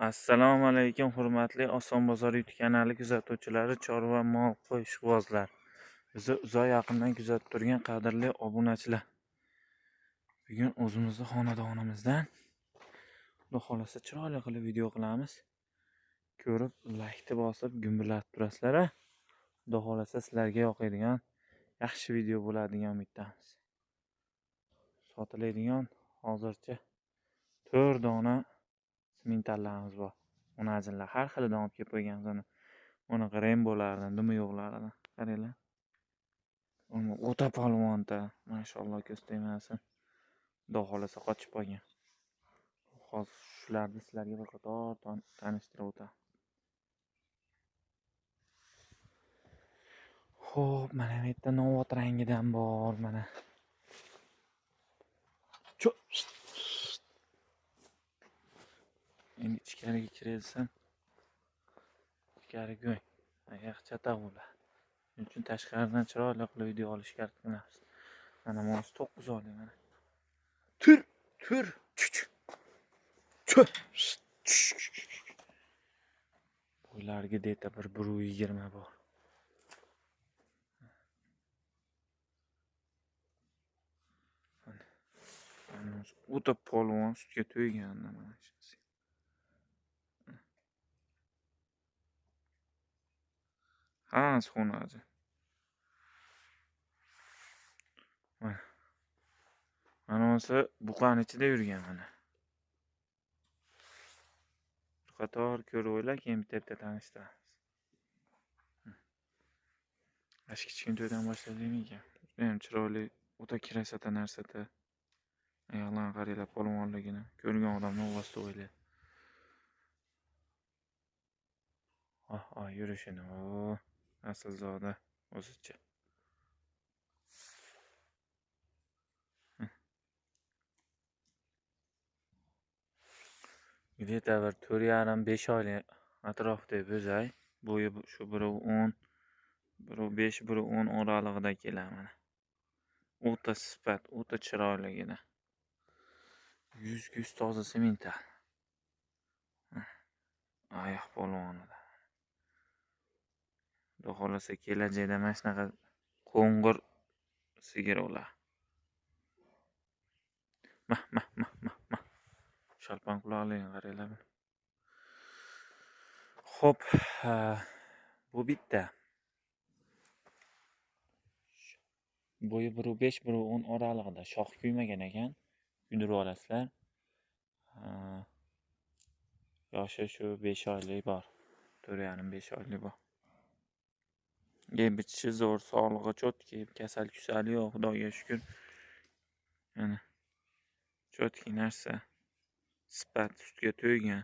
Assalomu alaykum hurmatli Oson bozor YouTube kanali kuzatuvchilari, chorva, mol, qo'y, ishqibozlar. Bizni uzoq yaqindan kuzatib turgan qadrli obunachilar. Bugun o'zimizni xonadonimizdan Xudo xolasa chiroyli qilib video qilamiz. Ko'rib, like bosib, gumburlatib turasizlar. Xudo xolasa sizlarga yoqadigan yaxshi video bo'ladigan umiddamiz. Sotiladigan hozircha 4 dona simentallarimiz bor. Uni ajinlar har xilidan olib kelib qo'yganmiz. Uni rainbowlarni, dumi yo'qlaridan qaranglar. Uni o'ta polvonda, mashalloh, ko'z tegmasin. Xudo xolasa qochib qolgan. Hozir shularni sizlarga bir qator tanishtirib o'taman. Xo'p, mana bu yerda novot rangidan bor, mana. Endi ichkariga kirasam, ichkari go'ng. Yaxchata bo'ladi. Shuning uchun tashqaridan chiroyli qilib video olishga harakat qilamiz. Mana mos 9 oylik mana. Tur. Bo'ylariga deta bir 120 bor. O'ta polvon sutga to'ygan mana shu. Hammasi xunadi. Mana o'zi buqani ichida yurgan mana. Bir qator ko'rib keyin bitta tanishtiramiz. Ash kichkina to'ydan boshladim ekan. Ham chiroyli, o'ta kirasata narsada. Ayollarni qaranglar polvonligini. Ko'rgan odamni o'vasida o'ylaydi. Yurishini. Aslzoda o'zicha. Где-то bir 4,5 oylik atrofida bo'zay. Bo'yi shu biri 10, biri 5, biri 10 oralig'ida keladi mana. O'ta sifat, o'ta chiroyligina. 100 toza semental. Oyoq polvonida. Xudo xolasa kelajakda mana shunaqa qo'ng'ir sigir o'lar. Mah. Shalpon quloqligini qaranglar. Xo'p, bu bitta. Bo'yi 1,5, 1,10 oralig'ida. Shox kuymagan ekan. Kuydirib olasizlar. Yoshi shu 5 oylik bor. 4,5 oylik bor. Bichishi zo'r, sog'lig'i chotki, kasal-kusali yo'q, Xudoga shukr. Mana chotki narsa. Sifat sutga to'ygan.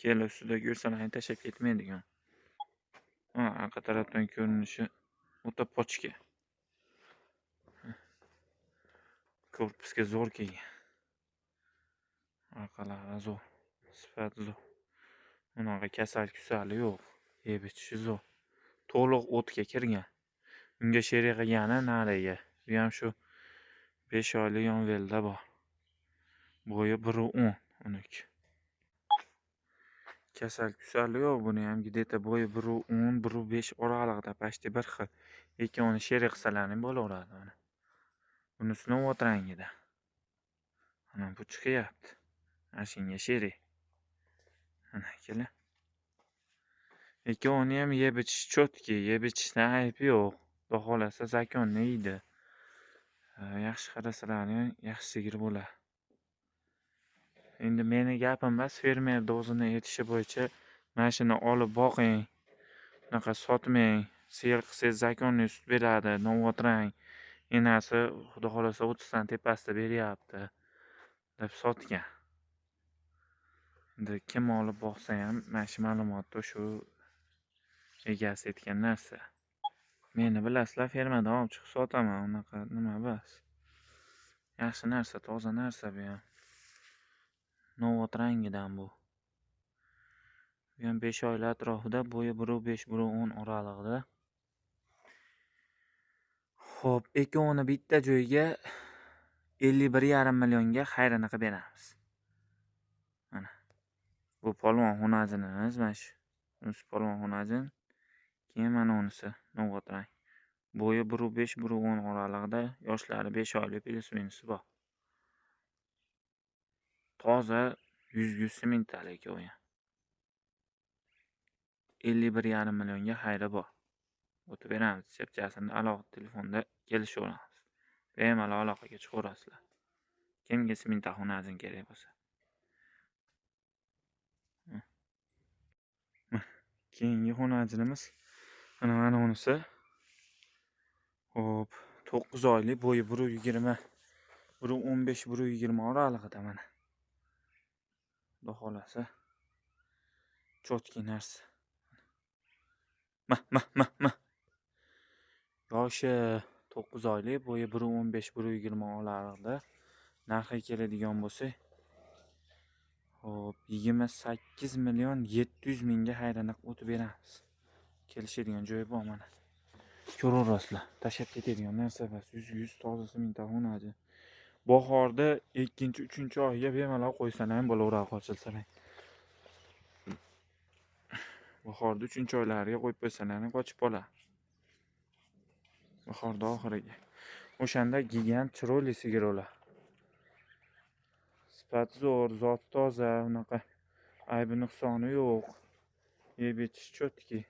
Kela ustida ko'rsalarni tashab ketmaydigan. Orqa tarafdan ko'rinishi o'ta pochka. Korpusga zo'r kelgan. Orqalari zo'r, sifat zo'r. Unaqa kasal-kusali yo'q. Bichishi zo'r. To'liq o'tga kirgan. Unga sherik qilgani nariga. Bu ham shu 5 oylik yonvelda bor. Bo'yi 1,10 uniki. Kasal-kusali yo'q, buni ham где-то bo'yi 1,10, 1,5 oralig'ida, почти bir xil. Ikkovini sherik qilsalar ham bo'laveradi mana. Bunisi novot rangida. Mana bu chiqyapti. Mashinaga sherik. Mana kela. Ikkovini ham yeb ichish chotki, yeb ichishda ayb yo'q. Xudo xolasa zakonni yeydi. Yaxshi qarasalar ham yaxshi sigir bo'ladi. Endi meni gapim emas, fermer o'zini aytishi bo'yicha mana shuni olib boqing. Unaqa sotmang. Sigir qilsangiz zakonni sut beradi, novot rang. Enasi Xudo xolasa 30 dan tepasida beryapti deb sotgan. Endi kim olib boqsa ham mana shu ma'lumotni shu egasi aytgan narsa. Meni bilasizlar, fermadan olib chiqib sotaman, unaqa nima bas. Yaxshi narsa, toza narsa bu ham. Novot rangidan bu. Bu ham 5 oylik atrofida, bo'yi 1,5, 1,10 oralig'ida. Xo'p, ikkovini bitta joyga 51,5 millionga xayrini qilib beramiz. Mana. Bu polvon xunajinimiz mana shu. Bunisi polvon xunajin. Keyin mana unisi novot rang. Bo'yi 1.5 1.10 oralig'ida, yoshlari 5 oylik plyus-minusi bor. Toza 100 sementali ekan. 51,5 millionga xayri bor. O'tib beramiz. Chepchasini alohida telefonda kelishaveramiz. Bemalol aloqaga chiqaverasizlar. Kimga simenta xunajin kerak bo'lsa. Keyingi xunajinimiz mana unisi. Xo'p, 9 oylik, bo'yi 1.20, 1.15, 1.20 oralig'ida mana. Xudo xolasa chotki narsa. Yoshi 9 oylik, bo'yi 1.15, 1.20 oralig'ida. Narxi keladigan bo'lsa, xo'p, 28 million 700 mingga hayranib o'tib beramiz. Kelishadigan joyi bor mana. Ko'raverasizlar. Tashab ketadigan narsa emas. 100 toza simenta xunajin. Bahorda 2-3 oyga bemalol qo'ysan ham bo'laveradi, qochilsalar. Bahorda 3 oylarga qo'yib qo'ysan ham qochib qoladi. Bahorda oxiriga. O'shanda gigant chiroyli sigir o'lar. Sifat zo'r, zot toza, unaqa aybi nuqsoni yo'q. Yeb ichish chotki.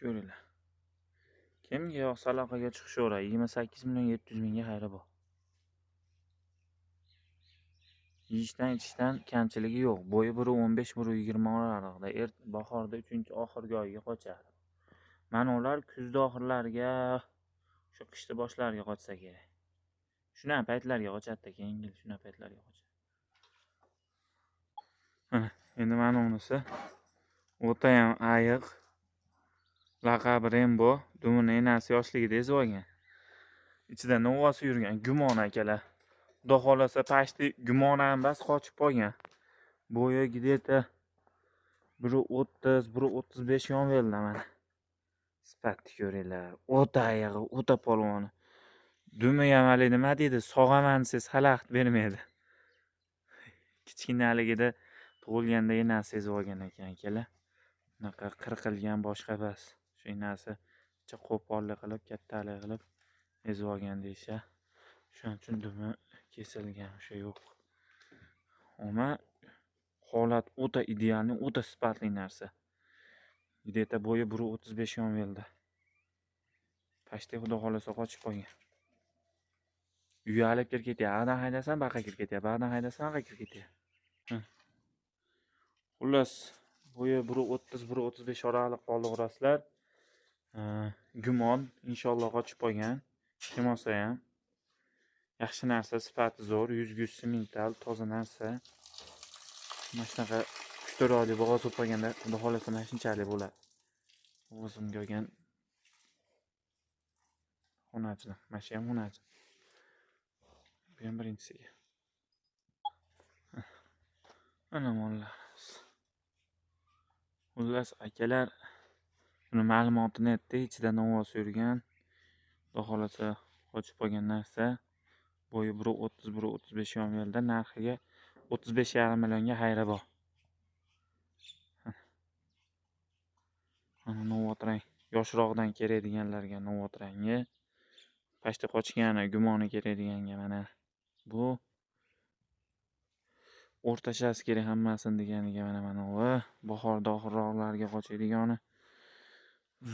Ko'ringlar. Kimga yoqsa aloqaga chiqishaveradi. 28 million 700 mingga xayri bor. Yeyishdan ichishdan kamchiligi yo'q. Bo'yi 1.15 1.20 oralig'ida. Bahorda 3-oxirgi oyga qochadi. Mana ular kuzda oxirlariga, shu qishda boshlariga qochsa kerak. Shuna paytlarga qochadi, keyin shuna paytlarga qochadi. Endi mana unisi. O'ta ham ayiq. Laqabi Rembo. Dumini enasi yoshligida ezib olgan. Ichida novosi yurgan gumon akalar. Xudo xolasa pashti gumon ham bas qochib qolgan. Bo'yi gideta 1.30, 1.35 yon velda mana. Sifatni ko'ringlar. O'ta ayig'i, o'ta polvoni. Dumi ham hali nima deydi? Sog'aman siz xalaqit bermaydi. Kichkinaligida tug'ilganda enasi ezib olgan ekan akalar. Unaqa qirqilgan boshqa bas. Shu enasi qo'pollik qilib, kattalik qilib ezib olgan deyisha. Shuning uchun dumi kesilgan, o'sha yo'q. Ammo holat o'ta idealni, o'ta sifatli narsa. Gideta bo'yi 1.35 yon velda. Pashti xudo xolasa qochib qolgan. Uyalib kirib ketyapti. Bag'dan haydasam, baqa kirib ketyapti. Bag'dan haydasam, baqa kirib ketyapti. Xullas, bo'yi 1.30, 1.35 oraliq qoldirasizlar. Gumon inshaalloh qochib qolgan. Kim olsa ham yaxshi narsa, sifati zo'r, 100 semental, toza narsa. Mana shunaqa 3-4 oylik bo'g'oz bo'lib qolganda, xudo xolasa mana shunchalik bo'ladi. O'zimga olgan xunajin. Mana shu ham xunajin. Bu ham birinchisiga. Mana mollarimiz. Xullas, akalar buni ma'lumotini aytdi, ichida novosi yurgan. Xudo xolasa qochib qolgan narsa. Bo'yi 1.30, 1.35 yon velda, narxiga 35,5 millionga xayri bor. Mana novot rang. Yoshroqdan kerak deganlarga novot rangi. Pashta qochgani, gumoni kerak deganga mana bu. O'rtachasi kerak hammasini deganiga mana bu. Bahorda oxirroqlarga qochadigani.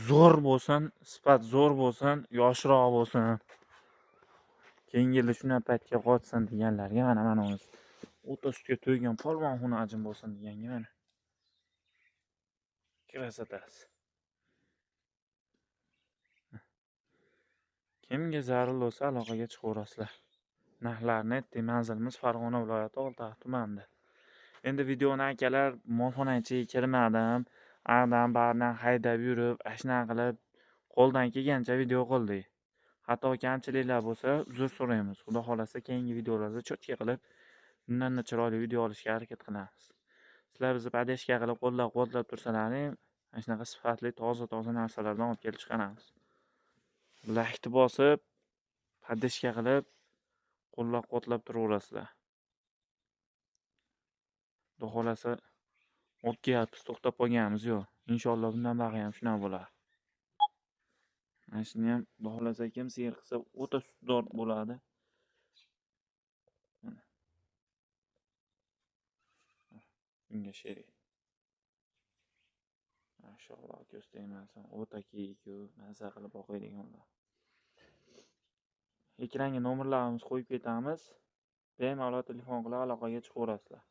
Zo'r bo'lsin, sifat zo'r bo'lsin, yoshroq bo'lsin. Keyingi yilda shuna paytga qochsin deganlarga mana unisi. O'ta sutga to'ygan polvon xunajin bo'lsin deganga mana. Krasotasi. Kimga zarur bo'lsa aloqaga chiqaverasizlar. Narxlarni aytdik, manzilimiz Farg'ona viloyati Oltiariq tumanida. Endi videoni akalar molxona ichiga kirmadim. Ardan bardan haydab yurib, ashna qilib, qo'ldan kelgancha video qildik. Hatto kamchiliklar bo'lsa, uzr so'raymiz. Xudo xolasa keyingi videolarda cho'tka qilib, bundan chiroyli video olishga harakat qilamiz. Sizlar bizni podeshka qilib, qo'llab-quvvatlab tursalaring, mana shunaqa sifatli, toza narsalardan olib kelib chiqaramiz. Laykni bosib, podeshka qilib, qo'llab-quvvatlab turaverasizlar. Xudo xolasa o'tga yatib to'xtab qolganimiz yo'q. Inshaalloh bundan baqi ham shunaqa bo'ladi. Mana shuni ham Xudo xolasa kim sigir qilsa o'ta sutdor bo'ladi. Mana bunga sherik. Mashalloh ko'z tegmasin. O'ta kiyik-ku, mazza qilib boqadiganlar. Ekranga nomerlarimizni qo'yib ketamiz. Bemalol telefon qilib aloqaga chiqaverasizlar.